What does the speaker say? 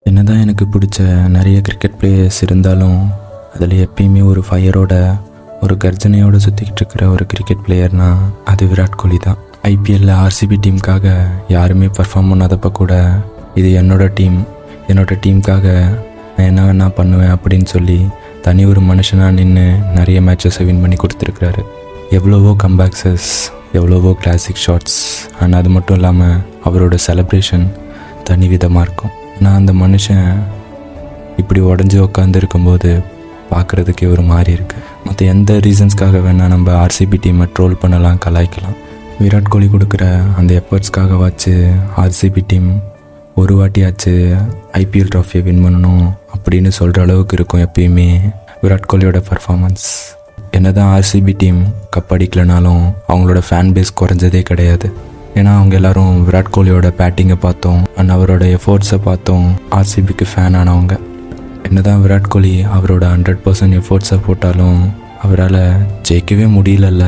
என்னதான் எனக்கு பிடிச்ச நிறைய கிரிக்கெட் பிளேயர்ஸ் இருந்தாலும் அதில் எப்பயுமே ஒரு ஃபயரோட ஒரு கர்ஜனையோடு சுற்றிக்கிட்டு இருக்கிற ஒரு கிரிக்கெட் பிளேயர்னால் அது விராட் கோலி தான். ஐபிஎல்லில் ஆர்சிபி டீமுக்காக யாருமே பர்ஃபார்ம் பண்ணாதப்போ கூட இது என்னோடய டீமுக்காக நான் என்ன வேணா பண்ணுவேன் அப்படின்னு சொல்லி தனி ஒரு மனுஷனாக நின்று நிறைய மேட்சஸை வின் பண்ணி கொடுத்துருக்குறாரு. எவ்வளவோ கம்பேக்ஸஸ், எவ்வளவோ கிளாசிக் ஷாட்ஸ். ஆனால் அது மட்டும் இல்லாமல் அவரோட செலப்ரேஷன் தனி விதமாக இருக்கும். நான் அந்த மனுஷன் இப்படி உடஞ்சி உட்காந்து இருக்கும்போது பார்க்குறதுக்கே ஒரு மாதிரி இருக்குது. மற்ற எந்த ரீசன்ஸ்க்காக வேணால் நம்ம ஆர்சிபி டீமை ட்ரோல் பண்ணலாம், கலாய்க்கலாம். விராட் கோலி கொடுக்குற அந்த எஃபர்ட்ஸ்க்காக வச்சு ஆர்சிபி டீம் ஒரு வாட்டியாச்சு ஐபிஎல் ட்ராஃபியை வின் பண்ணணும் அப்படின்னு சொல்கிற அளவுக்கு இருக்கும் எப்பயுமே விராட் கோலியோட பர்ஃபார்மன்ஸ். என்ன தான் ஆர்சிபி டீம் கப் அடிக்கலைனாலும் அவங்களோட ஃபேன் பேஸ் குறைஞ்சதே கிடையாது. ஏன்னா அவங்க எல்லோரும் விராட் கோலியோட பேட்டிங்கை பார்த்தோம் அண்ட் அவரோட எஃபோர்ட்ஸை பார்த்தோம் ஆர்சிபிக்கு ஃபேன் ஆனவங்க. என்ன தான் விராட் கோலி அவரோட 100% எஃபோர்ட்ஸை போட்டாலும் அவரால் ஜெயிக்கவே முடியலல்ல.